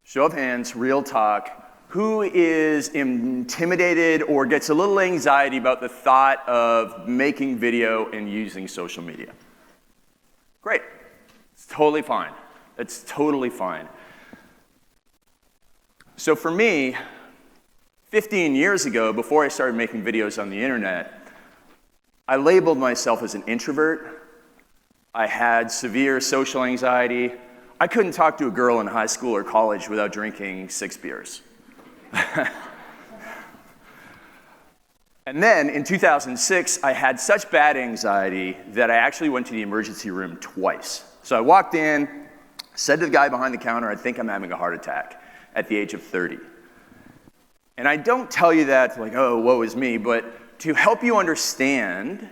Show of hands, real talk. Who is intimidated or gets a little anxiety about the thought of making video and using social media? Great. It's totally fine. It's totally fine. So for me, 15 years ago, before I started making videos on the internet, I labeled myself as an introvert. I had severe social anxiety. I couldn't talk to a girl in high school or college without drinking 6 beers. And then in 2006, I had such bad anxiety that I actually went to the emergency room twice. So I walked in, said to the guy behind the counter, I think I'm having a heart attack at the age of 30. And I don't tell you that like, oh, woe is me, but to help you understand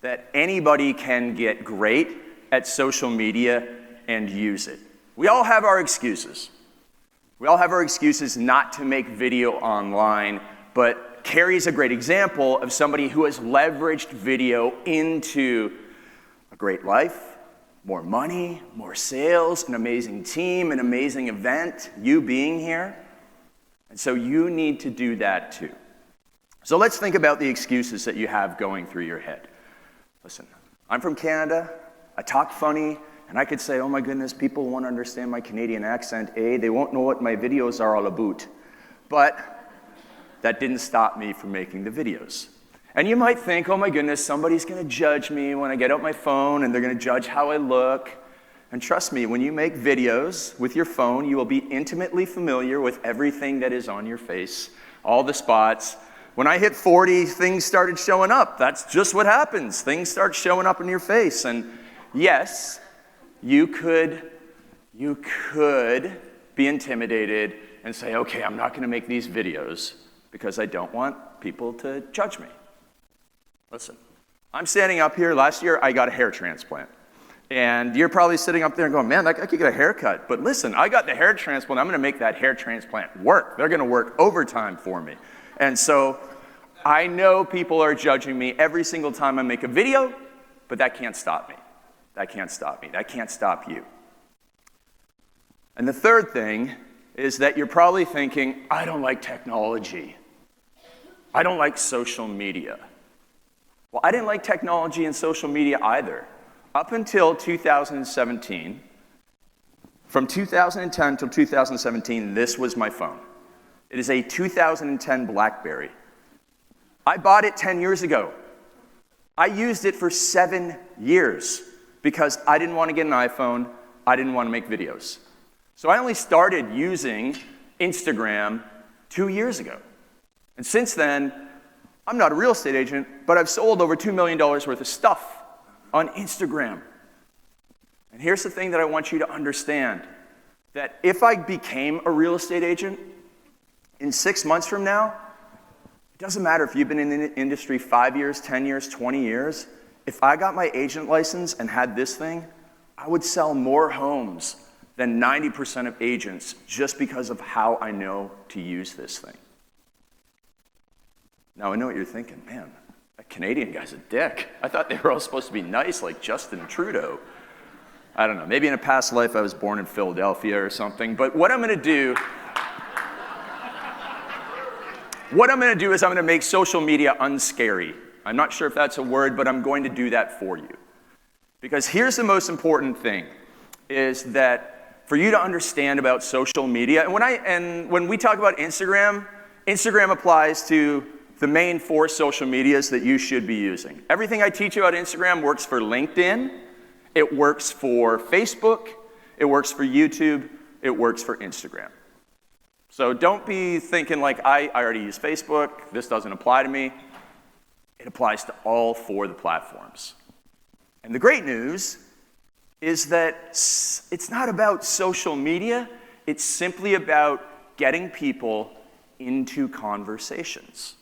that anybody can get great at social media and use it. We all have our excuses. We all have our excuses not to make video online, but KERI's a great example of somebody who has leveraged video into a great life, more money, more sales, an amazing team, an amazing event, you being here. And so you need to do that too. So let's think about the excuses that you have going through your head. Listen, I'm from Canada, I talk funny, and I could say, oh my goodness, people won't understand my Canadian accent. They won't know what my videos are all about. But that didn't stop me from making the videos. And you might think, oh my goodness, somebody's gonna judge me when I get out my phone and they're gonna judge how I look. And trust me, when you make videos with your phone, you will be intimately familiar with everything that is on your face, all the spots. When I hit 40, things started showing up. That's just what happens. Things start showing up in your face. And yes, you could be intimidated and say, okay, I'm not gonna make these videos because I don't want people to judge me. Listen, I'm standing up here. Last year, I got a hair transplant. And you're probably sitting up there and going, man, I could get a haircut. But listen, I got the hair transplant. I'm gonna make that hair transplant work. They're gonna work overtime for me. And so I know people are judging me every single time I make a video, but that can't stop me. That can't stop me. That can't stop you. And the third thing is that you're probably thinking, I don't like technology. I don't like social media. Well, I didn't like technology and social media either. Up until 2017, from 2010 till 2017, this was my phone. It is a 2010 BlackBerry. I bought it 10 years ago. I used it for 7 years because I didn't want to get an iPhone, I didn't want to make videos. So I only started using Instagram 2 years ago. And since then, I'm not a real estate agent, but I've sold over $2 million worth of stuff on Instagram. And here's the thing that I want you to understand, that if I became a real estate agent, in 6 months from now, it doesn't matter if you've been in the industry 5 years, 10 years, 20 years, if I got my agent license and had this thing, I would sell more homes than 90% of agents just because of how I know to use this thing. Now I know what you're thinking, man, that Canadian guy's a dick. I thought they were all supposed to be nice like Justin Trudeau. I don't know, maybe in a past life I was born in Philadelphia or something, but what I'm gonna do is I'm gonna make social media unscary. I'm not sure if that's a word, but I'm going to do that for you. Because here's the most important thing, is that for you to understand about social media, and when we talk about Instagram, Instagram applies to the main 4 social medias that you should be using. Everything I teach you about Instagram works for LinkedIn, it works for Facebook, it works for YouTube, it works for Instagram. So don't be thinking like, I already use Facebook, this doesn't apply to me. It applies to all 4 of the platforms. And the great news is that it's not about social media, it's simply about getting people into conversations.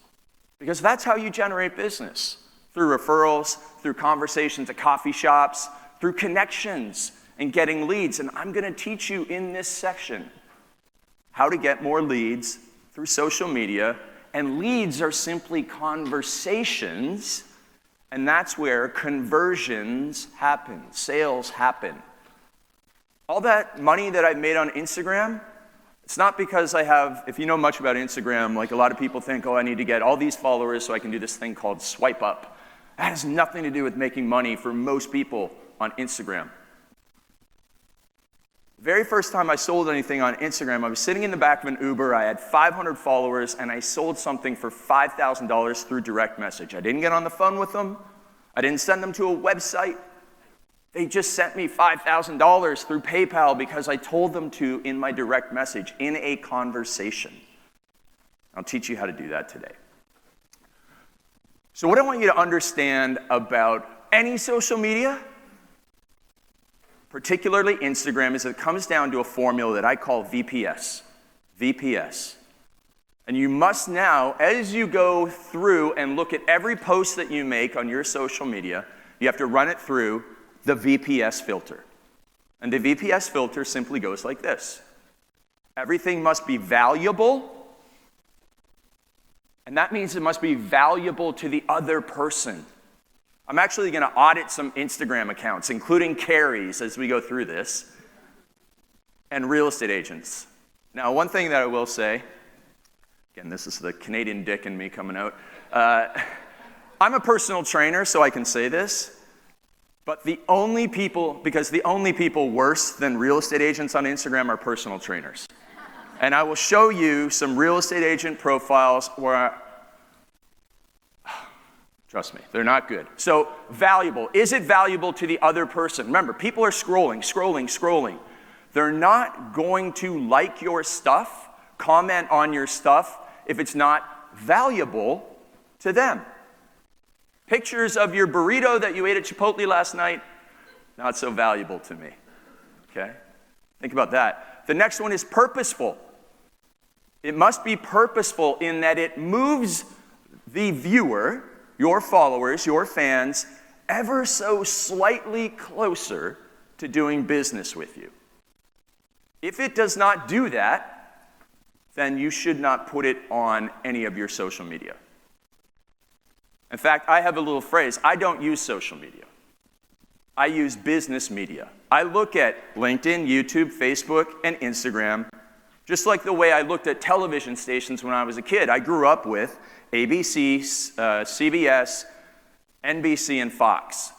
Because that's how you generate business, through referrals, through conversations at coffee shops, through connections and getting leads. And I'm gonna teach you in this section how to get more leads through social media. And leads are simply conversations, and that's where conversions happen, sales happen. All that money that I've made on Instagram, It's not because I have, if you know much about Instagram, like a lot of people think, oh, I need to get all these followers so I can do this thing called swipe up. That has nothing to do with making money for most people on Instagram. The very first time I sold anything on Instagram, I was sitting in the back of an Uber, I had 500 followers, and I sold something for $5,000 through direct message. I didn't get on the phone with them. I didn't send them to a website. They just sent me $5,000 through PayPal because I told them to in my direct message, in a conversation. I'll teach you how to do that today. So what I want you to understand about any social media, particularly Instagram, is that it comes down to a formula that I call VPS. VPS. And you must now, as you go through and look at every post that you make on your social media, you have to run it through the VPS filter. And the VPS filter simply goes like this. Everything must be valuable, and that means it must be valuable to the other person. I'm actually going to audit some Instagram accounts, including KERI's as we go through this, and real estate agents. Now, one thing that I will say, again, this is the Canadian dick in me coming out. I'm a personal trainer, so I can say this. But the only people worse than real estate agents on Instagram are personal trainers. And I will show you some real estate agent profiles where, trust me, they're not good. So valuable, is it valuable to the other person? Remember, people are scrolling. They're not going to like your stuff, comment on your stuff, if it's not valuable to them. Pictures of your burrito that you ate at Chipotle last night, not so valuable to me, okay? Think about that. The next one is purposeful. It must be purposeful in that it moves the viewer, your followers, your fans, ever so slightly closer to doing business with you. If it does not do that, then you should not put it on any of your social media. In fact, I have a little phrase. I don't use social media. I use business media. I look at LinkedIn, YouTube, Facebook, and Instagram, just like the way I looked at television stations when I was a kid. I grew up with ABC, CBS, NBC, and Fox.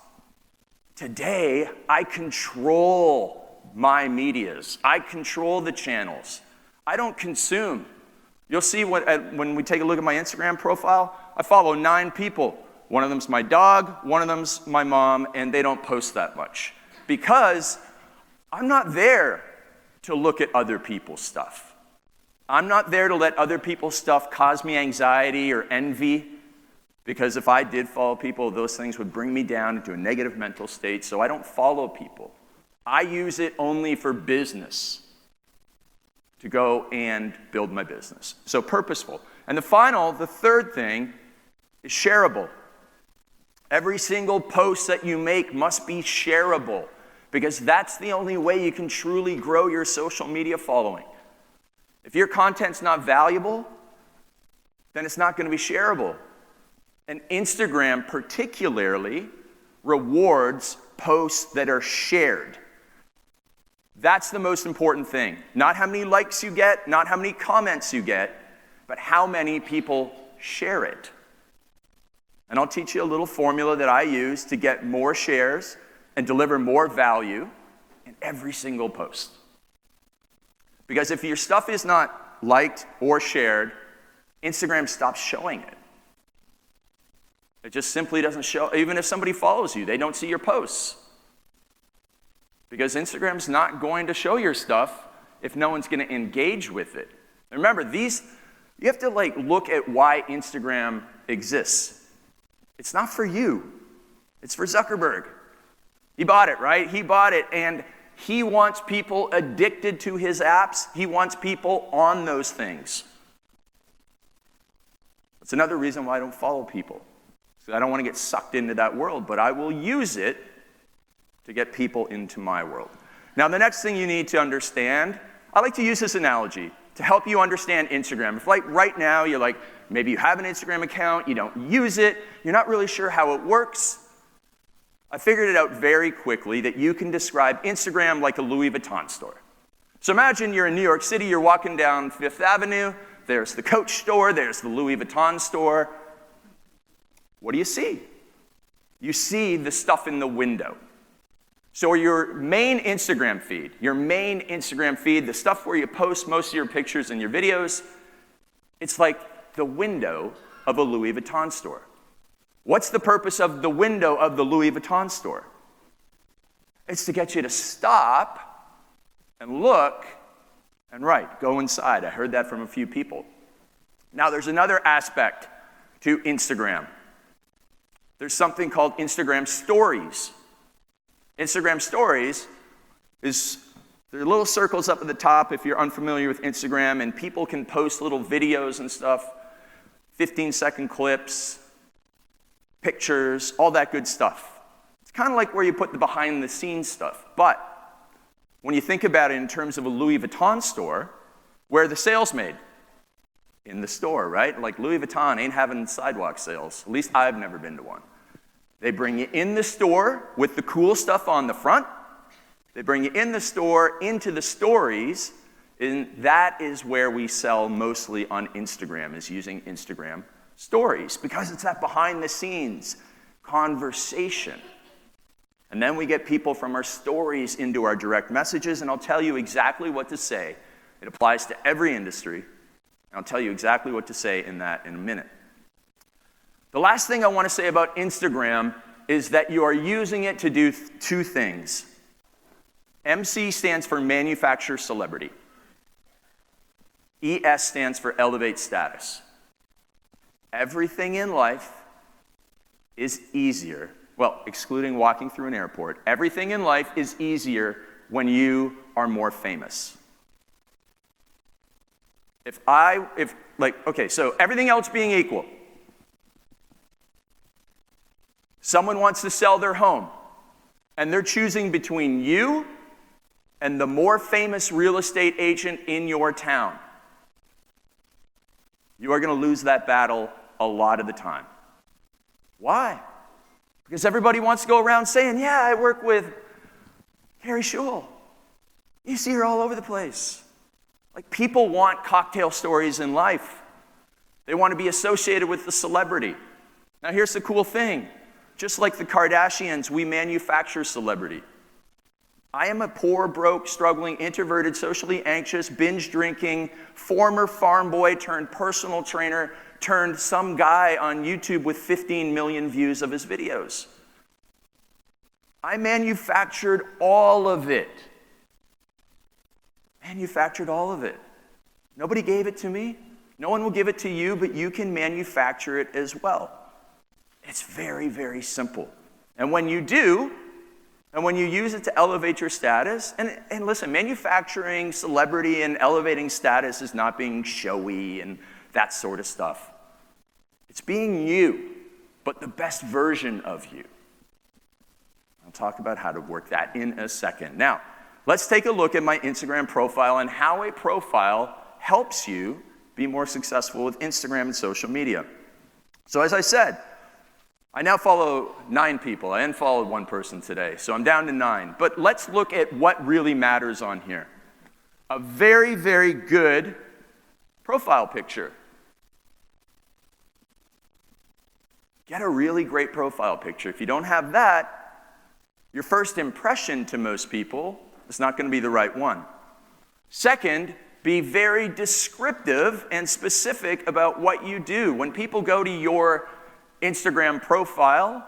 Today, I control my medias. I control the channels. I don't consume. You'll see when we take a look at my Instagram profile, I follow 9 people. One of them's my dog, one of them's my mom, and they don't post that much. Because I'm not there to look at other people's stuff. I'm not there to let other people's stuff cause me anxiety or envy, because if I did follow people, those things would bring me down into a negative mental state, so I don't follow people. I use it only for business, to go and build my business. So purposeful. And the third thing is shareable. Every single post that you make must be shareable, because that's the only way you can truly grow your social media following. If your content's not valuable, then it's not going to be shareable. And Instagram particularly rewards posts that are shared. That's the most important thing. Not how many likes you get, not how many comments you get, but how many people share it. And I'll teach you a little formula that I use to get more shares and deliver more value in every single post. Because if your stuff is not liked or shared, Instagram stops showing it. It just simply doesn't show. Even if somebody follows you, they don't see your posts. Because Instagram's not going to show your stuff if no one's going to engage with it. And remember, you have to look at why Instagram exists. It's not for you. It's for Zuckerberg. He bought it, right? He bought it, and he wants people addicted to his apps. He wants people on those things. That's another reason why I don't follow people. So I don't want to get sucked into that world, but I will use it to get people into my world. Now, the next thing you need to understand, I like to use this analogy to help you understand Instagram. If right now you're maybe you have an Instagram account, you don't use it, you're not really sure how it works, I figured it out very quickly that you can describe Instagram like a Louis Vuitton store. So imagine you're in New York City, you're walking down Fifth Avenue, there's the Coach store, there's the Louis Vuitton store. What do you see? You see the stuff in the window. So your main Instagram feed, the stuff where you post most of your pictures and your videos, it's like the window of a Louis Vuitton store. What's the purpose of the window of the Louis Vuitton store? It's to get you to stop and look and go inside. I heard that from a few people. Now, there's another aspect to Instagram. There's something called Instagram Stories. Instagram Stories there are little circles up at the top if you're unfamiliar with Instagram, and people can post little videos and stuff, 15-second clips, pictures, all that good stuff. It's kind of like where you put the behind-the-scenes stuff. But when you think about it in terms of a Louis Vuitton store, where are the sales made? In the store, right? Like Louis Vuitton ain't having sidewalk sales. At least I've never been to one. They bring you in the store with the cool stuff on the front. They bring you in the store into the stories, and that is where we sell mostly on Instagram, is using Instagram Stories, because it's that behind-the-scenes conversation. And then we get people from our stories into our direct messages, and I'll tell you exactly what to say. It applies to every industry, and I'll tell you exactly what to say in that in a minute. The last thing I want to say about Instagram is that you are using it to do two things. MC stands for manufacture celebrity. ES stands for elevate status. Everything in life is easier. Well, excluding walking through an airport, everything in life is easier when you are more famous. So everything else being equal, someone wants to sell their home, and they're choosing between you and the more famous real estate agent in your town. You are going to lose that battle a lot of the time. Why? Because everybody wants to go around saying, yeah, I work with KERI. You see her all over the place. Like, people want cocktail stories in life. They want to be associated with the celebrity. Now, here's the cool thing. Just like the Kardashians, we manufacture celebrity. I am a poor, broke, struggling, introverted, socially anxious, binge-drinking, former farm boy turned personal trainer turned some guy on YouTube with 15 million views of his videos. I manufactured all of it. Manufactured all of it. Nobody gave it to me. No one will give it to you, but you can manufacture it as well. It's very, very simple. And when you do, and when you use it to elevate your status, and listen, manufacturing celebrity and elevating status is not being showy and that sort of stuff. It's being you, but the best version of you. I'll talk about how to work that in a second. Now, let's take a look at my Instagram profile and how a profile helps you be more successful with Instagram and social media. So as I said, I now follow 9 people. I unfollowed one person today, so I'm down to 9. But let's look at what really matters on here. A very, very good profile picture. Get a really great profile picture. If you don't have that, your first impression to most people is not going to be the right one. Second, be very descriptive and specific about what you do. When people go to your Instagram profile,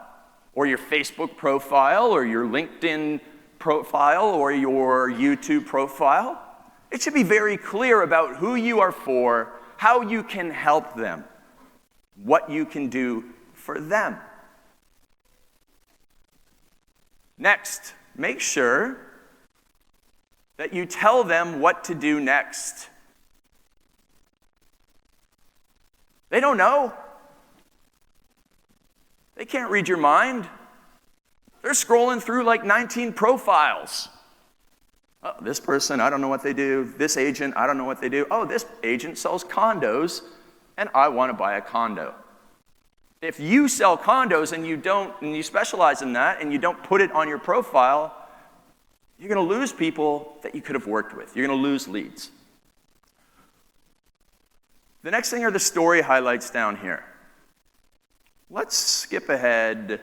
or your Facebook profile, or your LinkedIn profile, or your YouTube profile, it should be very clear about who you are for, how you can help them, what you can do for them. Next, make sure that you tell them what to do next. They don't know. They can't read your mind. They're scrolling through like 19 profiles. Oh, this person, I don't know what they do. This agent, I don't know what they do. Oh, this agent sells condos, and I want to buy a condo. If you sell condos and you specialize in that, and you don't put it on your profile, you're going to lose people that you could have worked with. You're going to lose leads. The next thing are the story highlights down here. Let's skip ahead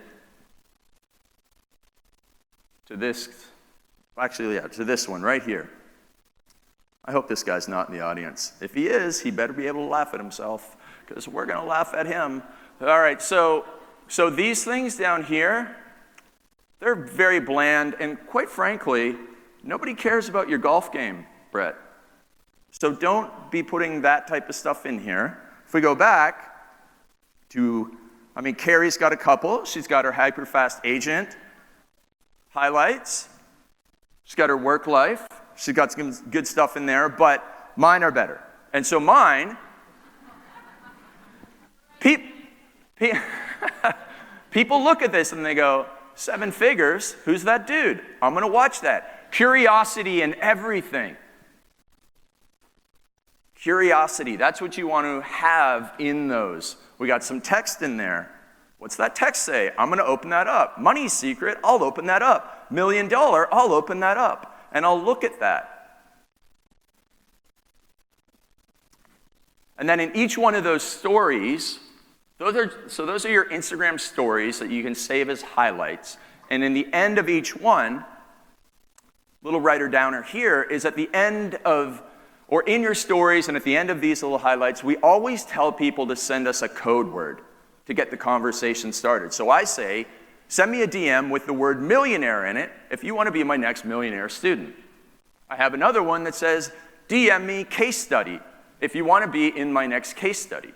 to this, to this one right here. I hope this guy's not in the audience. If he is, he better be able to laugh at himself, because we're going to laugh at him. All right, so these things down here, they're very bland, and quite frankly, nobody cares about your golf game, Brett. So don't be putting that type of stuff in here. If we go back to, KERI's got a couple. She's got her HyperFast agent highlights. She's got her work life. She's got some good stuff in there, but mine are better. And so mine, people look at this and they go, 7 figures, who's that dude? I'm going to watch that. Curiosity and everything. Curiosity, that's what you want to have in those. We got some text in there. What's that text say? I'm going to open that up. Money secret, I'll open that up. $1 million, I'll open that up. And I'll look at that. And then in each one of those stories, those are your Instagram stories that you can save as highlights. And in the end of each one, little writer downer here, is at the end of, or in your stories and at the end of these little highlights, we always tell people to send us a code word to get the conversation started. So I say, send me a DM with the word millionaire in it if you want to be my next millionaire student. I have another one that says, DM me case study if you want to be in my next case study.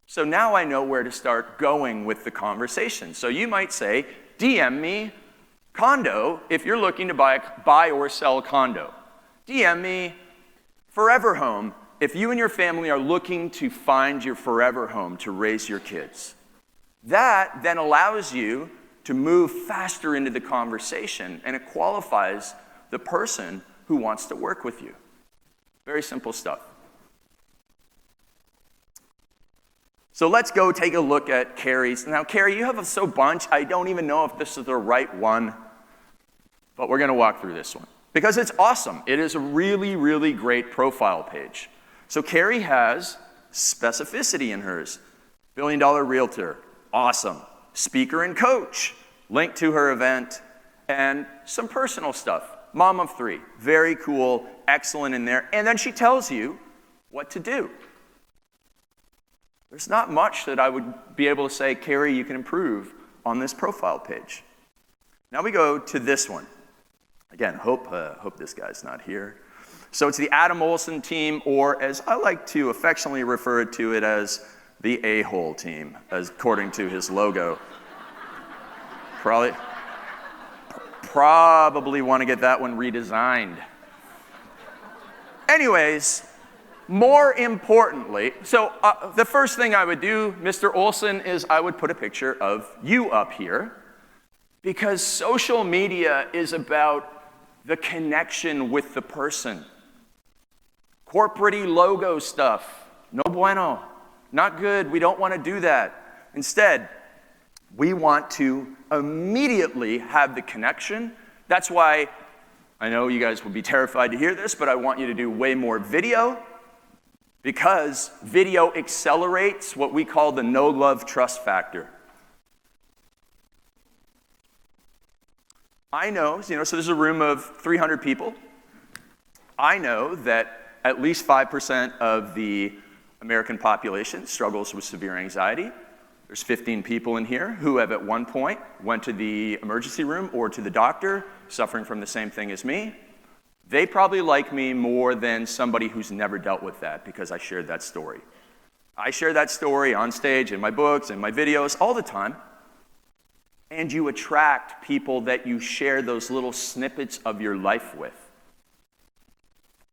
So now I know where to start going with the conversation. So you might say, DM me condo if you're looking to buy or sell a condo. DM me forever home if you and your family are looking to find your forever home to raise your kids. That then allows you to move faster into the conversation, and it qualifies the person who wants to work with you. Very simple stuff. So let's go take a look at KERI's. Now, KERI, you have a bunch. I don't even know if this is the right one, but we're going to walk through this one because it's awesome. It is a really, really great profile page. So KERI has specificity in hers. $1 billion realtor, awesome. Speaker and coach, link to her event, and some personal stuff. Mom of 3, very cool, excellent in there. And then she tells you what to do. There's not much that I would be able to say, KERI, you can improve on this profile page. Now we go to this one. Again, hope this guy's not here. So it's the Adam Olson team, or as I like to affectionately refer to it as the A-hole team, as according to his logo. Probably want to get that one redesigned. Anyways, more importantly, so the first thing I would do, Mr. Olson, is I would put a picture of you up here because social media is about the connection with the person. Corporate-y logo stuff, no bueno, not good, we don't want to do that. Instead, we want to immediately have the connection. That's why I know you guys will be terrified to hear this, but I want you to do way more video. Because video accelerates what we call the no love trust factor. I know, so there's a room of 300 people. I know that at least 5% of the American population struggles with severe anxiety. There's 15 people in here who have at one point went to the emergency room or to the doctor suffering from the same thing as me. They probably like me more than somebody who's never dealt with that because I shared that story. I share that story on stage, in my books, in my videos, all the time. And you attract people that you share those little snippets of your life with.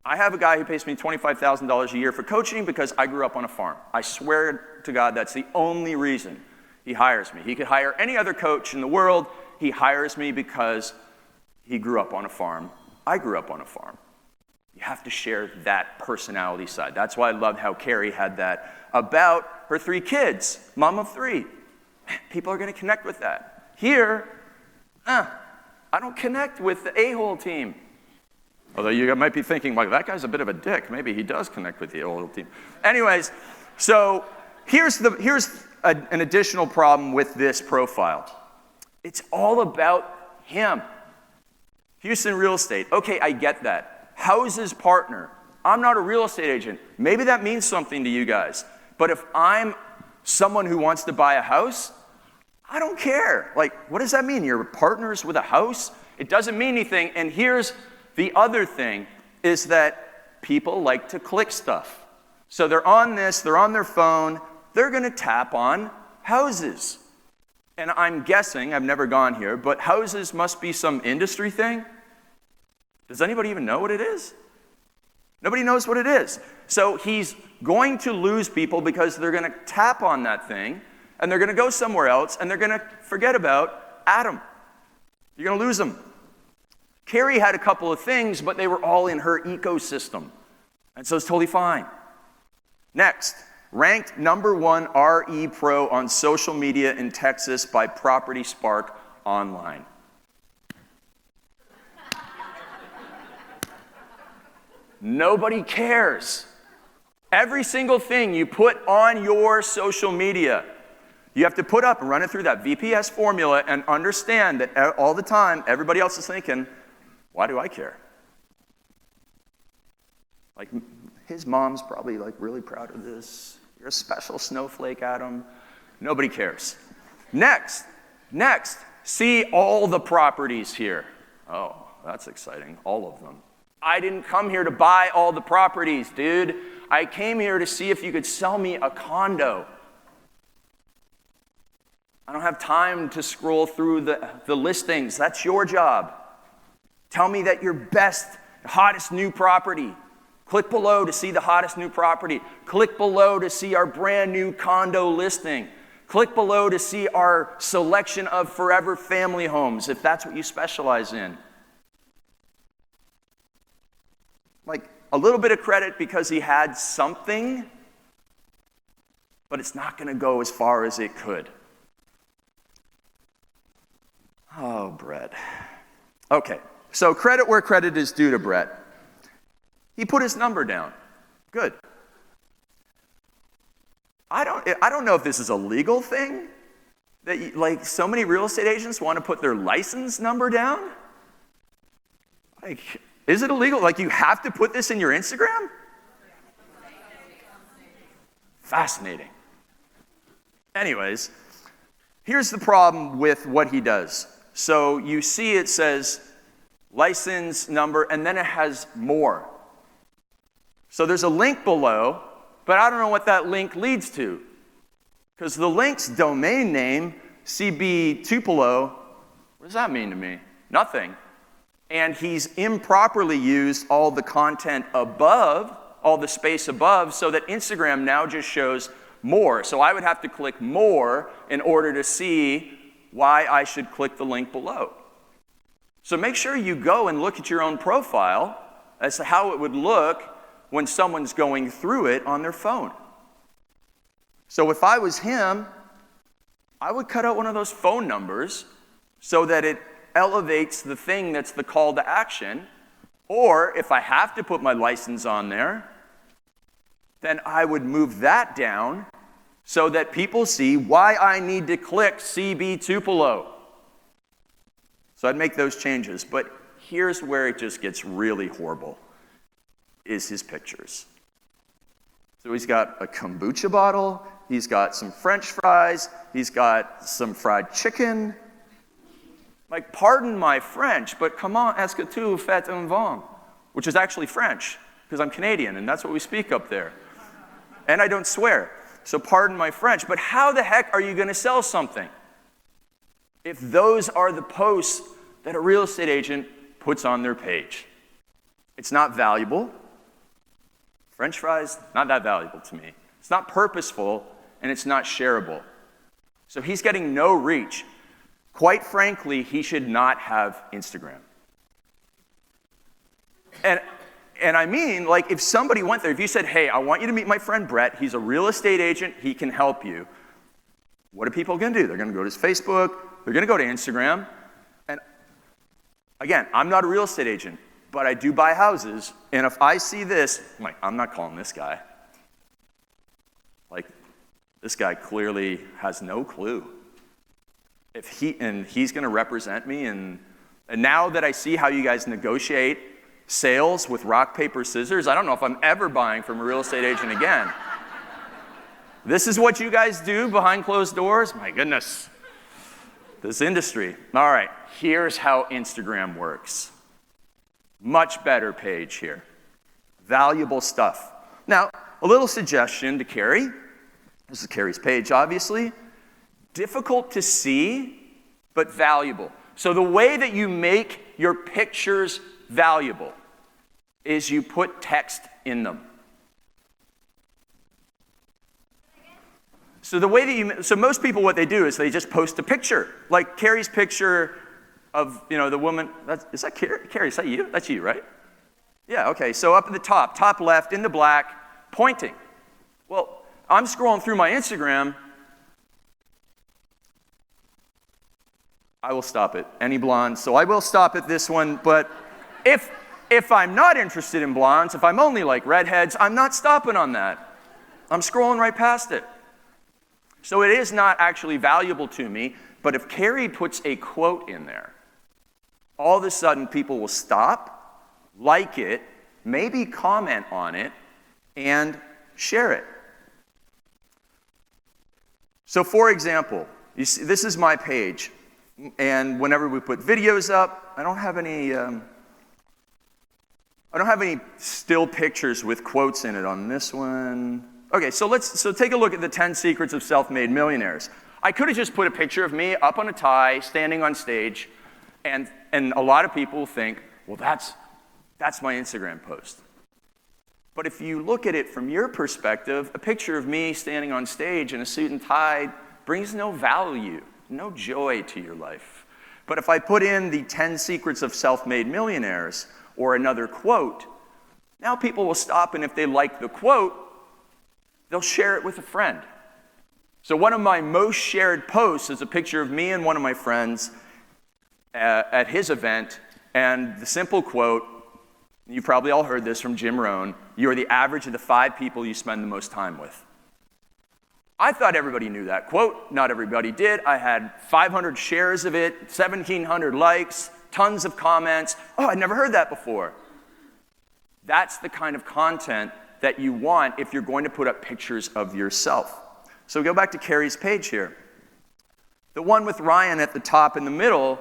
I have a guy who pays me $25,000 a year for coaching because I grew up on a farm. I swear to God, that's the only reason he hires me. He could hire any other coach in the world. He hires me because he grew up on a farm. I grew up on a farm. You have to share that personality side. That's why I loved how KERI had that about her 3 kids, mom of 3. People are going to connect with that. Here, I don't connect with the a-hole team. Although you might be thinking, like, that guy's a bit of a dick. Maybe he does connect with the old team. Anyways, so here's an additional problem with this profile. It's all about him. Houston real estate. Okay, I get that. Houses partner. I'm not a real estate agent. Maybe that means something to you guys. But if I'm someone who wants to buy a house, I don't care. Like, what does that mean? You're partners with a house? It doesn't mean anything. And here's the other thing, is that people like to click stuff. So they're on this, they're on their phone, they're gonna tap on houses. And I'm guessing, I've never gone here, but houses must be some industry thing. Does anybody even know what it is? Nobody knows what it is. So he's going to lose people because they're gonna tap on that thing, and they're gonna go somewhere else, and they're gonna forget about Adam. You're gonna lose them. KERI had a couple of things, but they were all in her ecosystem. And so it's totally fine. Next, ranked #1 RE Pro on social media in Texas by Property Spark Online. Nobody cares. Every single thing you put on your social media, you have to put up and run it through that VPS formula and understand that all the time, everybody else is thinking, why do I care? Like, his mom's probably like really proud of this. You're a special snowflake, Adam. Nobody cares. Next, see all the properties here. Oh, that's exciting, all of them. I didn't come here to buy all the properties, dude. I came here to see if you could sell me a condo. I don't have time to scroll through the listings. That's your job. Tell me that your best, hottest new property. Click below to see the hottest new property. Click below to see our brand new condo listing. Click below to see our selection of forever family homes, if that's what you specialize in. Like, a little bit of credit because he had something, but it's not going to go as far as it could. Oh, Brett. Okay, so credit where credit is due to Brett. He put his number down. Good. I don't know if this is a legal thing, that like so many real estate agents want to put their license number down. Like, is it illegal? Like, you have to put this in your Instagram? Fascinating. Anyways, here's the problem with what he does. So you see it says license number, and then it has more. So there's a link below, but I don't know what that link leads to. Because the link's domain name, CB Tupelo, what does that mean to me? Nothing. And he's improperly used all the content above, all the space above, so that Instagram now just shows more. So I would have to click more in order to see why I should click the link below. So make sure you go and look at your own profile as to how it would look when someone's going through it on their phone. So if I was him, I would cut out one of those phone numbers so that it elevates the thing that's the call to action. Or if I have to put my license on there, then I would move that down so that people see why I need to click CB Tupelo. So I'd make those changes. But here's where it just gets really horrible, is his pictures. So he's got a kombucha bottle, he's got some French fries, he's got some fried chicken. Like, pardon my French, but comment est-ce que tu fais un vin? Which is actually French, because I'm Canadian, and that's what we speak up there. And I don't swear, so pardon my French. But how the heck are you going to sell something if those are the posts that a real estate agent puts on their page? It's not valuable. French fries, not that valuable to me. It's not purposeful, and it's not shareable. So he's getting no reach. Quite frankly, he should not have Instagram. And I mean, like, if somebody went there, if you said, hey, I want you to meet my friend Brett, he's a real estate agent, he can help you. What are people going to do? They're going to go to his Facebook, they're going to go to Instagram. And again, I'm not a real estate agent, but I do buy houses, and if I see this, I'm like, I'm not calling this guy. Like, this guy clearly has no clue. He's gonna represent me, and now that I see how you guys negotiate sales with rock, paper, scissors, I don't know if I'm ever buying from a real estate agent again. This is what you guys do behind closed doors? My goodness. This industry. All right, here's how Instagram works. Much better page here. Valuable stuff. Now, a little suggestion to KERI. This is KERI's page, obviously. Difficult to see, but valuable. So the way that you make your pictures valuable is you put text in them. So the way that most people, what they do is they just post a picture, like KERI's picture of, the woman. Is that KERI? KERI, is that you? That's you, right? Yeah, okay. So up at the top left in the black, pointing. Well, I'm scrolling through my Instagram. I will stop it. Any blondes? So I will stop at this one, but if I'm not interested in blondes, if I'm only like redheads, I'm not stopping on that. I'm scrolling right past it. So it is not actually valuable to me, but if KERI puts a quote in there, all of a sudden people will stop, like it, maybe comment on it, and share it. So for example, you see, this is my page, and whenever we put videos up, I don't have any still pictures with quotes in it on this one. Okay, so take a look at the 10 secrets of self-made millionaires. I could have just put a picture of me up on a tie, standing on stage, and a lot of people think, well, that's my Instagram post. But if you look at it from your perspective, a picture of me standing on stage in a suit and tie brings no value, no joy to your life. But if I put in the 10 secrets of self-made millionaires or another quote, now people will stop, and if they like the quote, they'll share it with a friend. So one of my most shared posts is a picture of me and one of my friends at his event, and the simple quote, you've probably all heard this from Jim Rohn, you're the average of the 5 people you spend the most time with. I thought everybody knew that quote. Not everybody did. I had 500 shares of it, 1,700 likes, tons of comments. Oh, I'd never heard that before. That's the kind of content that you want if you're going to put up pictures of yourself. So go back to KERI's page here. The one with Ryan at the top in the middle,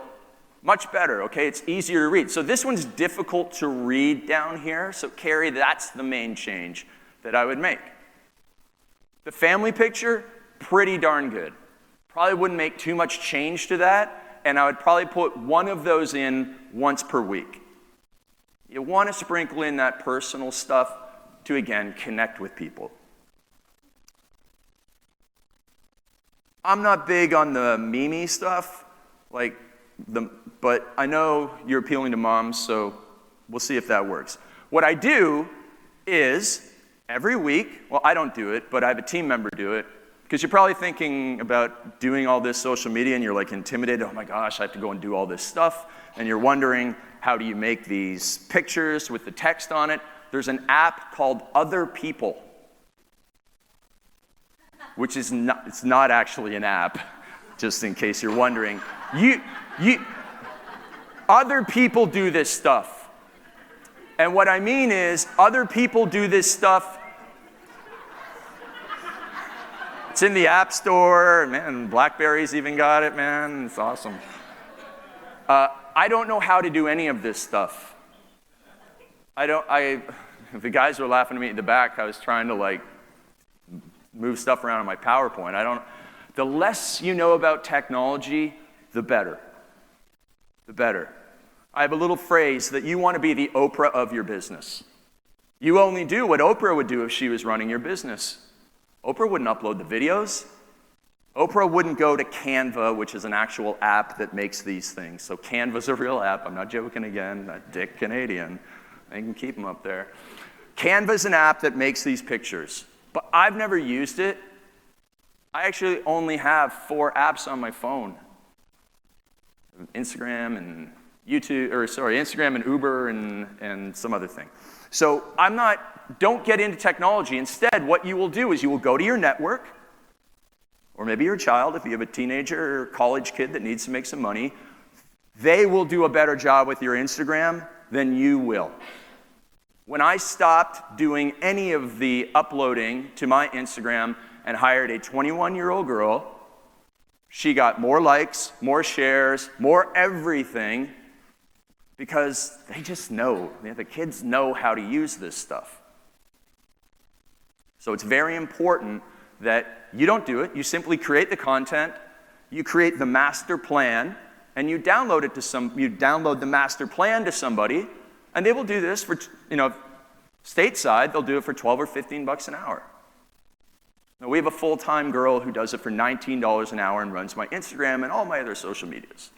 much better, okay? It's easier to read. So this one's difficult to read down here. So KERI, that's the main change that I would make. The family picture, pretty darn good. Probably wouldn't make too much change to that, and I would probably put one of those in once per week. You want to sprinkle in that personal stuff to, again, connect with people. I'm not big on the meme stuff, but I know you're appealing to moms, so we'll see if that works. What I do is, every week, well, I don't do it, but I have a team member do it, because you're probably thinking about doing all this social media and you're like intimidated, oh my gosh, I have to go and do all this stuff, and you're wondering, how do you make these pictures with the text on it? There's an app called Other People, which is it's not actually an app, just in case you're wondering. Other people do this stuff. And what I mean is, other people do this stuff. It's in the App Store, man, BlackBerry's even got it, man, it's awesome. I don't know how to do any of this stuff. The guys were laughing at me at the back. I was trying to move stuff around on my PowerPoint. The less you know about technology, the better. The better. I have a little phrase that you want to be the Oprah of your business. You only do what Oprah would do if she was running your business. Oprah wouldn't upload the videos. Oprah wouldn't go to Canva, which is an actual app that makes these things. So Canva's a real app. I'm not joking again. That Dick Canadian. I can keep them up there. Canva's an app that makes these pictures. But I've never used it. I actually only have 4 apps on my phone. Instagram and Instagram and Uber and some other thing. So don't get into technology. Instead, what you will do is you will go to your network, or maybe your child, if you have a teenager or college kid that needs to make some money, they will do a better job with your Instagram than you will. When I stopped doing any of the uploading to my Instagram and hired a 21-year-old girl, she got more likes, more shares, more everything, because they just know. The kids know how to use this stuff. So it's very important that you don't do it. You simply create the content, you create the master plan, and you download the master plan to somebody, and they will do this for, stateside, they'll do it for $12 or $15 an hour. Now, we have a full-time girl who does it for $19 an hour and runs my Instagram and all my other social medias.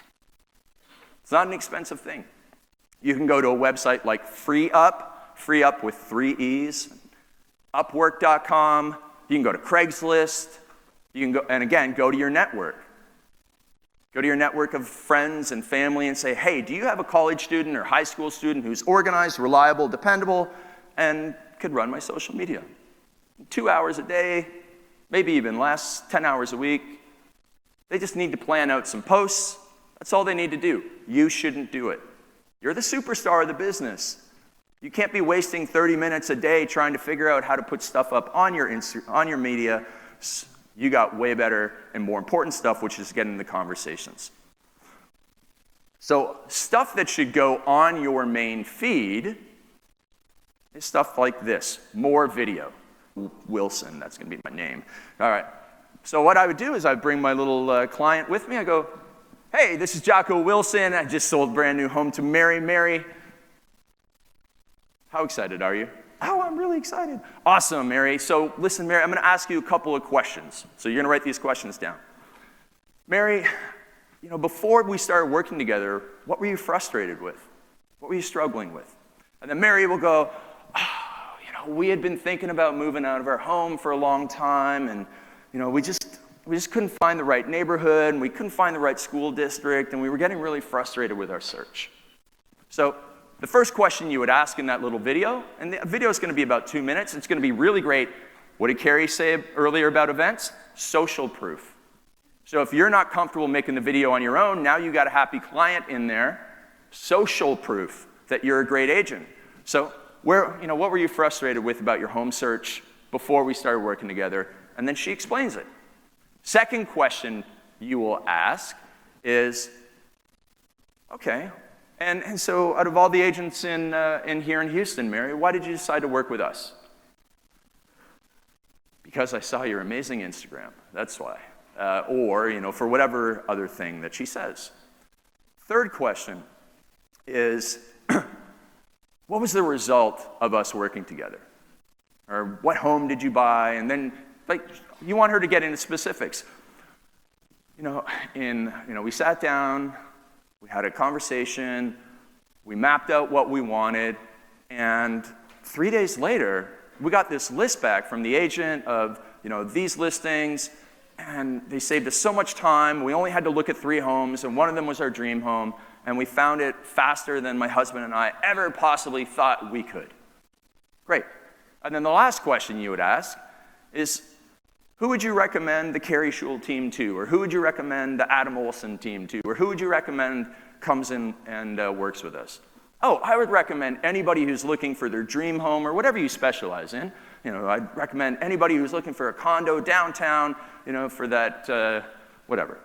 It's not an expensive thing. You can go to a website like FreeUp with 3 E's, Upwork.com. You can go to Craigslist. You can go, and again, go to your network. Go to your network of friends and family and say, hey, do you have a college student or high school student who's organized, reliable, dependable, and could run my social media? 2 hours a day, maybe even less, 10 hours a week. They just need to plan out some posts. That's all they need to do. You shouldn't do it. You're the superstar of the business. You can't be wasting 30 minutes a day trying to figure out how to put stuff up on your media. You got way better and more important stuff, which is getting the conversations. So stuff that should go on your main feed is stuff like this, more video. Wilson, that's going to be my name. All right. So what I would do is I'd bring my little client with me. I go, hey, this is Jocko Wilson. I just sold a brand new home to Mary. Mary, how excited are you? Oh, I'm really excited. Awesome, Mary. So listen, Mary, I'm going to ask you a couple of questions. So you're going to write these questions down. Mary, before we started working together, what were you frustrated with? What were you struggling with? And then Mary will go, we had been thinking about moving out of our home for a long time, and we just couldn't find the right neighborhood, and we couldn't find the right school district, and we were getting really frustrated with our search. So the first question you would ask in that little video, and the video is going to be about 2 minutes. It's going to be really great. What did KERI say earlier about events? Social proof. So if you're not comfortable making the video on your own, now you got a happy client in there. Social proof that you're a great agent. So what were you frustrated with about your home search before we started working together? And then she explains it. Second question you will ask is, okay, and so out of all the agents in here in Houston, Mary, why did you decide to work with us? Because I saw your amazing Instagram, that's why. Or for whatever other thing that she says. Third question is, what was the result of us working together? Or what home did you buy? And then, you want her to get into specifics. We sat down, we had a conversation, we mapped out what we wanted, and 3 days later, we got this list back from the agent of, these listings, and they saved us so much time. We only had to look at 3 homes, and one of them was our dream home, and we found it faster than my husband and I ever possibly thought we could. Great. And then the last question you would ask is, who would you recommend the KERI Schul team to? Or who would you recommend the Adam Olson team to? Or who would you recommend comes in and works with us? Oh, I would recommend anybody who's looking for their dream home or whatever you specialize in. I'd recommend anybody who's looking for a condo downtown, for that, whatever.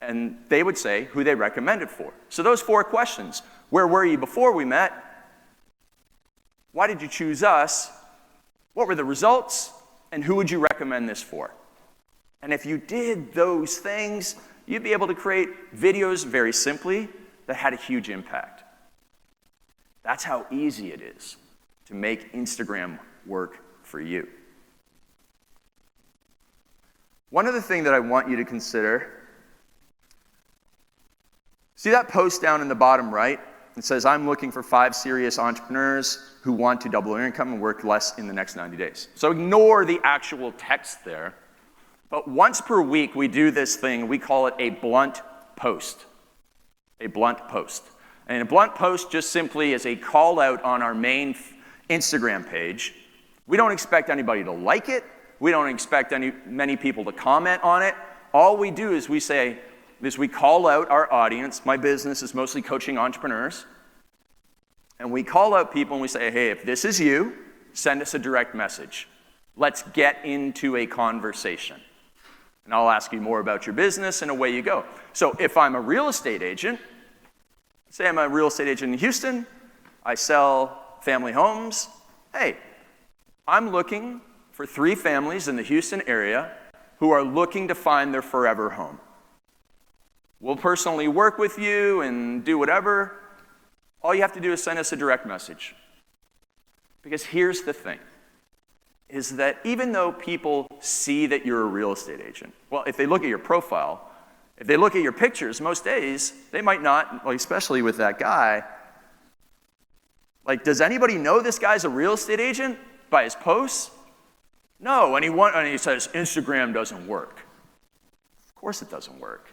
And they would say who they recommend it for. So those 4 questions. Where were you before we met? Why did you choose us? What were the results? And who would you recommend this for? And if you did those things, you'd be able to create videos very simply that had a huge impact. That's how easy it is to make Instagram work for you. One other thing that I want you to consider, see that post down in the bottom right? It says, I'm looking for 5 serious entrepreneurs who want to double their income and work less in the next 90 days. So ignore the actual text there. But once per week, we do this thing. We call it a blunt post. A blunt post. And a blunt post just simply is a call out on our main Instagram page. We don't expect anybody to like it. We don't expect many people to comment on it. All we do is we call out our audience. My business is mostly coaching entrepreneurs. And we call out people and we say, hey, if this is you, send us a direct message. Let's get into a conversation. And I'll ask you more about your business, and away you go. So if I'm a real estate agent, say I'm a real estate agent in Houston, I sell family homes. Hey, I'm looking for 3 families in the Houston area who are looking to find their forever home. We'll personally work with you and do whatever. All you have to do is send us a direct message. Because here's the thing, is that even though people see that you're a real estate agent, well, if they look at your profile, if they look at your pictures, most days, they might not, like especially with that guy, like, does anybody know this guy's a real estate agent by his posts? No, and he says, Instagram doesn't work. Of course it doesn't work.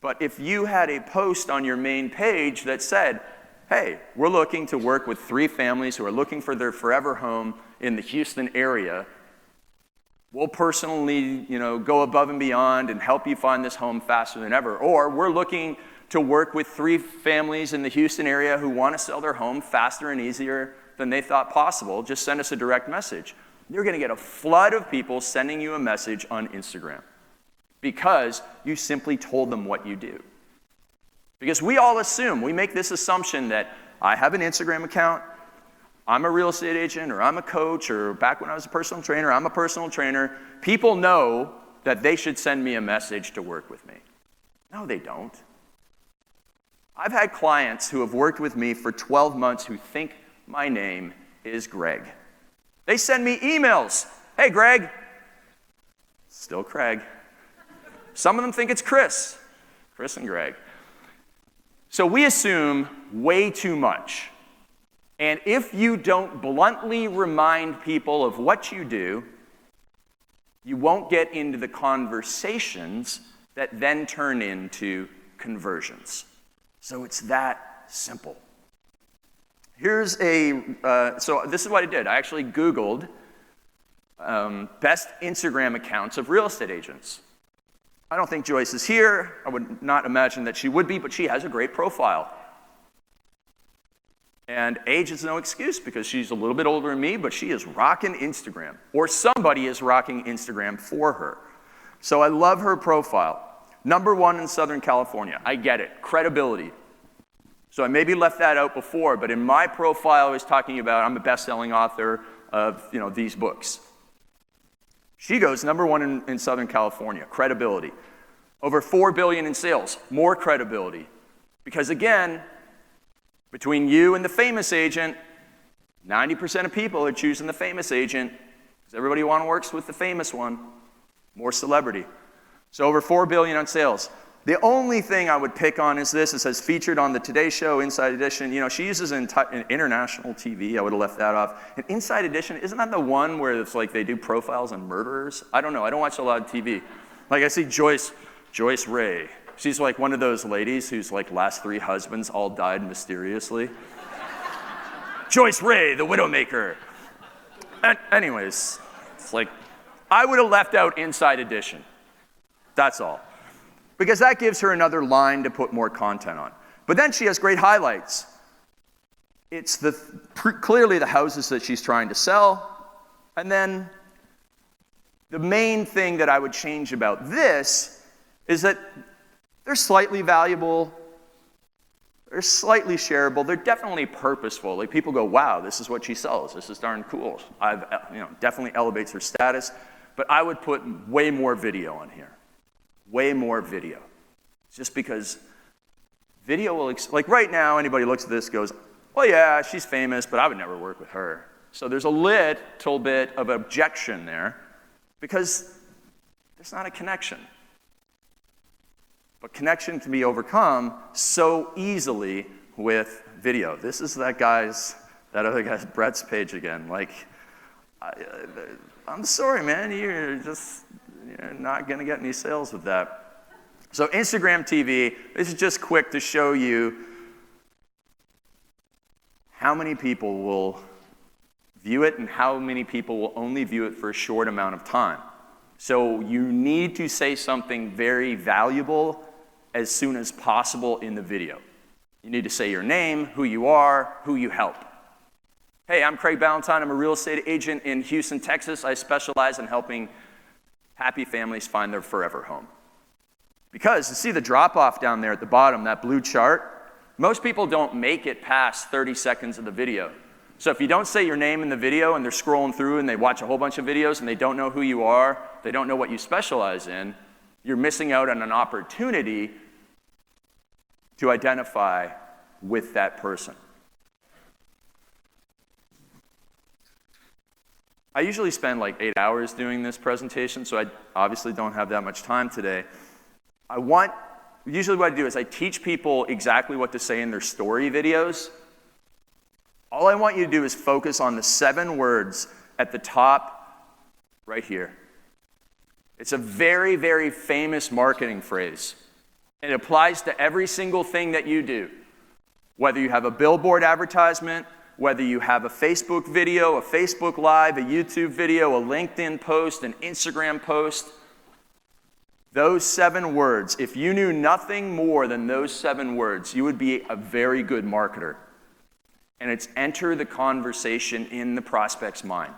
But if you had a post on your main page that said, hey, we're looking to work with 3 families who are looking for their forever home in the Houston area, we'll personally, go above and beyond and help you find this home faster than ever. Or we're looking to work with 3 families in the Houston area who want to sell their home faster and easier than they thought possible. Just send us a direct message. You're going to get a flood of people sending you a message on Instagram because you simply told them what you do. Because we all assume, we make this assumption that I have an Instagram account, I'm a real estate agent, or I'm a coach, or back when I was a personal trainer, I'm a personal trainer. People know that they should send me a message to work with me. No, they don't. I've had clients who have worked with me for 12 months who think my name is Greg. They send me emails. Hey, Greg. Still Craig. Some of them think it's Chris. Chris and Greg. So we assume way too much. And if you don't bluntly remind people of what you do, you won't get into the conversations that then turn into conversions. So it's that simple. So this is what I did. I actually Googled best Instagram accounts of real estate agents. I don't think Joyce is here. I would not imagine that she would be, but she has a great profile. And age is no excuse because she's a little bit older than me, but she is rocking Instagram. Or somebody is rocking Instagram for her. So I love her profile. #1 in Southern California. I get it. Credibility. So I maybe left that out before, but in my profile I was talking about I'm a best-selling author of these books. She goes #1 in Southern California. Credibility. Over $4 billion in sales. More credibility. Because again, between you and the famous agent, 90% of people are choosing the famous agent because everybody works with the famous one. More celebrity. So over $4 billion on sales. The only thing I would pick on is this. It says featured on the Today Show, Inside Edition. She uses an international TV. I would have left that off. And Inside Edition, isn't that the one where it's like they do profiles on murderers? I don't know. I don't watch a lot of TV. Like I see Joyce Ray. She's like one of those ladies whose last 3 husbands all died mysteriously. Joyce Ray, the Widowmaker. Anyways, it's I would have left out Inside Edition. That's all. Because that gives her another line to put more content on. But then she has great highlights. It's clearly the houses that she's trying to sell. And then the main thing that I would change about this is that they're slightly valuable, they're slightly shareable, they're definitely purposeful. People go, wow, this is what she sells. This is darn cool. Definitely elevates her status. But I would put way more video on here. Way more video. Just because video will, right now, anybody looks at this goes, well, yeah, she's famous, but I would never work with her. So there's a little bit of objection there because there's not a connection. But connection can be overcome so easily with video. This is that other guy's Brett's page again. I'm sorry, man, you're not going to get any sales with that. So Instagram TV, this is just quick to show you how many people will view it and how many people will only view it for a short amount of time. So you need to say something very valuable as soon as possible in the video. You need to say your name, who you are, who you help. Hey, I'm Craig Ballantyne. I'm a real estate agent in Houston, Texas. I specialize in helping happy families find their forever home. Because you see the drop-off down there at the bottom, that blue chart? Most people don't make it past 30 seconds of the video. So if you don't say your name in the video and they're scrolling through and they watch a whole bunch of videos and they don't know who you are, they don't know what you specialize in, you're missing out on an opportunity to identify with that person. I usually spend like 8 hours doing this presentation, so I obviously don't have that much time today. Usually what I do is I teach people exactly what to say in their story videos. All I want you to do is focus on the 7 words at the top right here. It's a very, very famous marketing phrase. It applies to every single thing that you do. Whether you have a billboard advertisement, whether you have a Facebook video, a Facebook Live, a YouTube video, a LinkedIn post, an Instagram post, those 7 words, if you knew nothing more than those 7 words, you would be a very good marketer. And it's enter the conversation in the prospect's mind.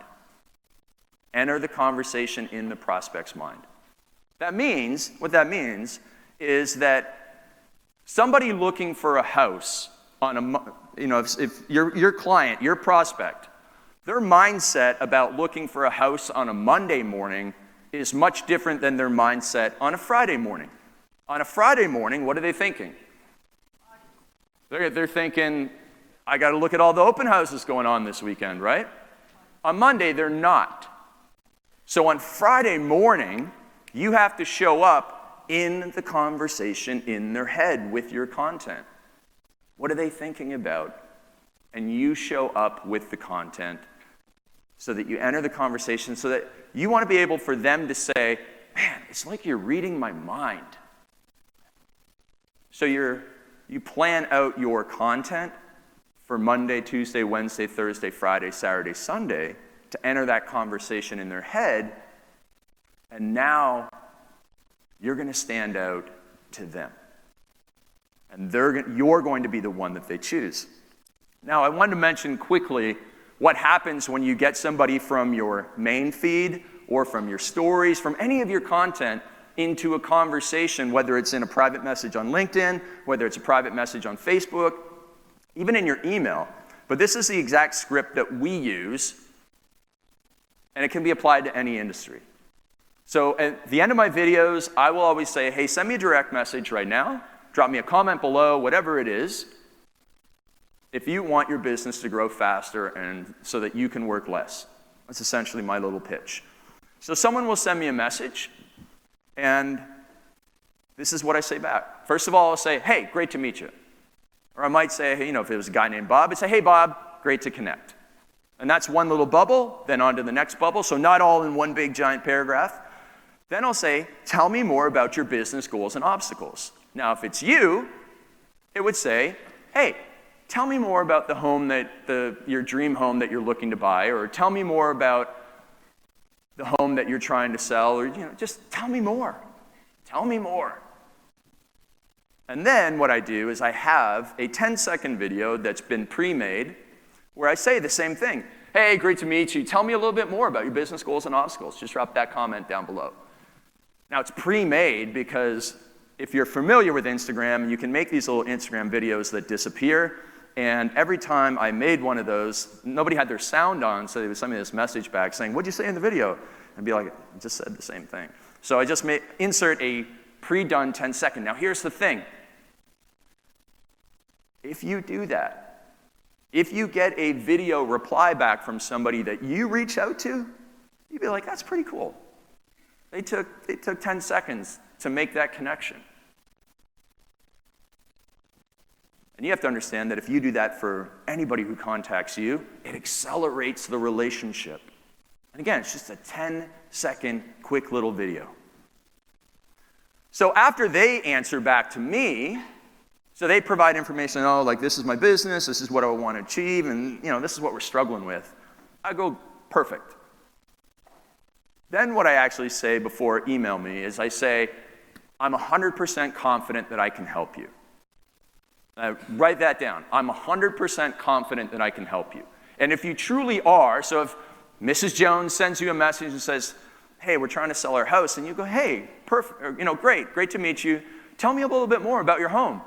Enter the conversation in the prospect's mind. What that means is that somebody looking for a house if your client, your prospect, their mindset about looking for a house on a Monday morning is much different than their mindset on a Friday morning. On a Friday morning, what are they thinking? They're thinking, I got to look at all the open houses going on this weekend, right? On Monday, they're not. So on Friday morning, you have to show up in the conversation in their head with your content. What are they thinking about? And you show up with the content so that you enter the conversation so that you want to be able for them to say, man, it's like you're reading my mind. So you plan out your content for Monday, Tuesday, Wednesday, Thursday, Friday, Saturday, Sunday to enter that conversation in their head, and now you're going to stand out to them. And you're going to be the one that they choose. Now, I wanted to mention quickly what happens when you get somebody from your main feed or from your stories, from any of your content, into a conversation, whether it's in a private message on LinkedIn, whether it's a private message on Facebook, even in your email. But this is the exact script that we use, and it can be applied to any industry. So at the end of my videos, I will always say, hey, send me a direct message right now. Drop me a comment below, whatever it is, if you want your business to grow faster and so that you can work less. That's essentially my little pitch. So someone will send me a message, and this is what I say back. First of all, I'll say, hey, great to meet you. Or I might say, hey, if it was a guy named Bob, I'd say, hey, Bob, great to connect. And that's one little bubble, then on to the next bubble, so not all in one big giant paragraph. Then I'll say, tell me more about your business goals and obstacles. Now, if it's you, it would say, hey, tell me more about the home your dream home that you're looking to buy, or tell me more about the home that you're trying to sell, or just tell me more. Tell me more. And then what I do is I have a 10-second video that's been pre-made where I say the same thing. Hey, great to meet you. Tell me a little bit more about your business goals and obstacles. Just drop that comment down below. Now, it's pre-made because if you're familiar with Instagram, you can make these little Instagram videos that disappear. And every time I made one of those, nobody had their sound on, so they would send me this message back saying, what'd you say in the video? And be like, I just said the same thing. So I just insert a pre-done 10-second. Now, here's the thing. If you do that, if you get a video reply back from somebody that you reach out to, you'd be like, that's pretty cool. They took 10 seconds to make that connection. And you have to understand that if you do that for anybody who contacts you, it accelerates the relationship. And again, it's just a 10-second quick little video. So after they answer back to me, so they provide information, oh, like this is my business, this is what I want to achieve, and this is what we're struggling with. I go, perfect. Then what I actually say before email me is I say, I'm 100% confident that I can help you. Write that down. I'm 100% confident that I can help you. And if you truly are, so if Mrs. Jones sends you a message and says, hey, we're trying to sell our house, and you go, hey, perfect, great to meet you. Tell me a little bit more about your home.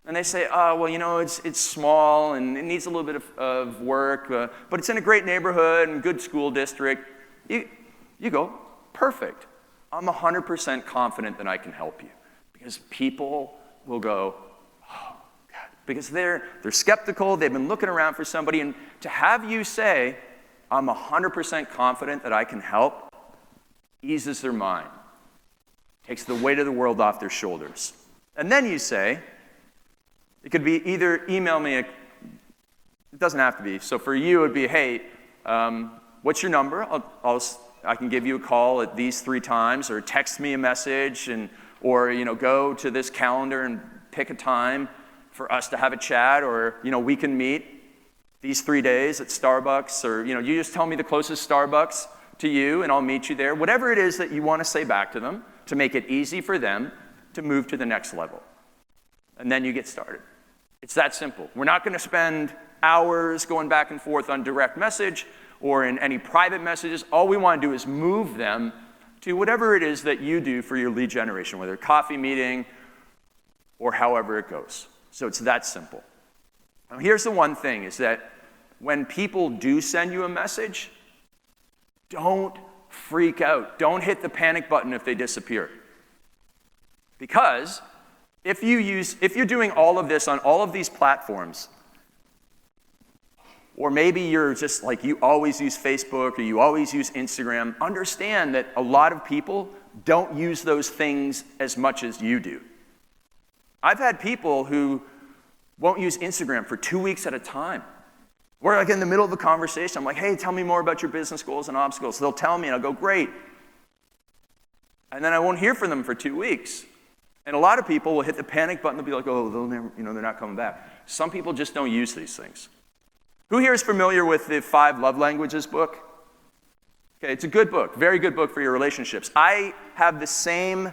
And they say, well, it's small and it needs a little bit of work, but it's in a great neighborhood and good school district. You go, perfect. I'm 100% confident that I can help you. Because people will go, oh, God. Because they're skeptical, they've been looking around for somebody, and to have you say, I'm 100% confident that I can help, eases their mind, takes the weight of the world off their shoulders. And then you say, it could be either email me, it doesn't have to be. So for you, it would be, hey, what's your number? I can give you a call at these 3 times, or text me a message, or go to this calendar and pick a time for us to have a chat, or we can meet these 3 days at Starbucks, or you just tell me the closest Starbucks to you, and I'll meet you there. Whatever it is that you want to say back to them to make it easy for them to move to the next level, and then you get started. It's that simple. We're not going to spend hours going back and forth on direct message or in any private messages. All we want to do is move them to whatever it is that you do for your lead generation, whether a coffee meeting or however it goes. So it's that simple. Now, here's the one thing, is that when people do send you a message, don't freak out. Don't hit the panic button if they disappear. Because if you're doing all of this on all of these platforms, or maybe you're just like you always use Facebook or you always use Instagram, understand that a lot of people don't use those things as much as you do. I've had people who won't use Instagram for 2 weeks at a time. We're like in the middle of a conversation. I'm like, hey, tell me more about your business goals and obstacles. They'll tell me, and I'll go, great. And then I won't hear from them for 2 weeks. And a lot of people will hit the panic button. They'll be like, oh, they'll never, they're not coming back. Some people just don't use these things. Who here is familiar with the 5 Love Languages book? Okay, it's a good book, very good book for your relationships. I have the same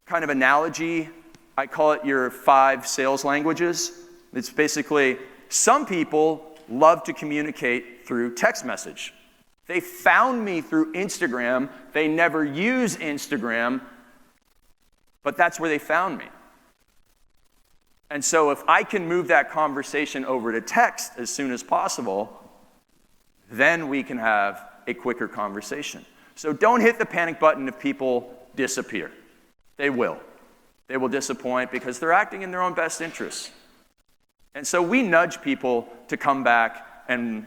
kind of analogy. I call it your 5 sales languages. It's basically, some people love to communicate through text message. They found me through Instagram. They never use Instagram, but that's where they found me. And so if I can move that conversation over to text as soon as possible, then we can have a quicker conversation. So don't hit the panic button if people disappear. They will. They will disappoint because they're acting in their own best interests. And so we nudge people to come back and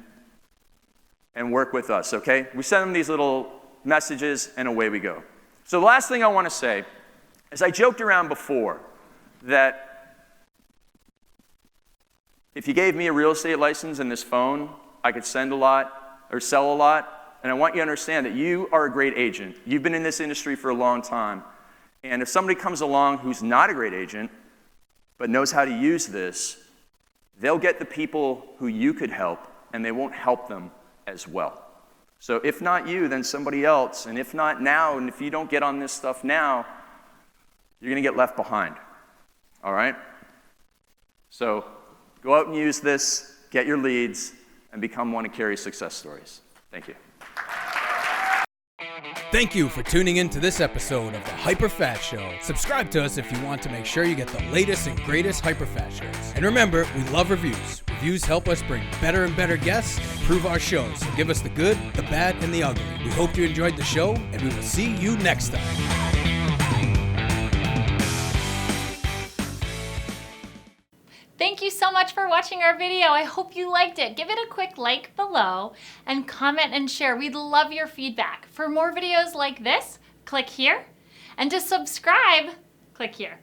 work with us, okay? We send them these little messages and away we go. So the last thing I want to say is I joked around before that if you gave me a real estate license and this phone, I could send a lot or sell a lot. And I want you to understand that you are a great agent. You've been in this industry for a long time. And if somebody comes along who's not a great agent, but knows how to use this, they'll get the people who you could help, and they won't help them as well. So if not you, then somebody else. And if not now, and if you don't get on this stuff now, you're going to get left behind. All right? So go out and use this, get your leads, and become one of KERI's success stories. Thank you. Thank you for tuning in to this episode of the HyperFast Show. Subscribe to us if you want to make sure you get the latest and greatest HyperFast shows. And remember, we love reviews. Reviews help us bring better and better guests and improve our shows. So give us the good, the bad, and the ugly. We hope you enjoyed the show, and we will see you next time. Thank you so much for watching our video. I hope you liked it. Give it a quick like below and comment and share. We'd love your feedback. For more videos like this, click here. And to subscribe, click here.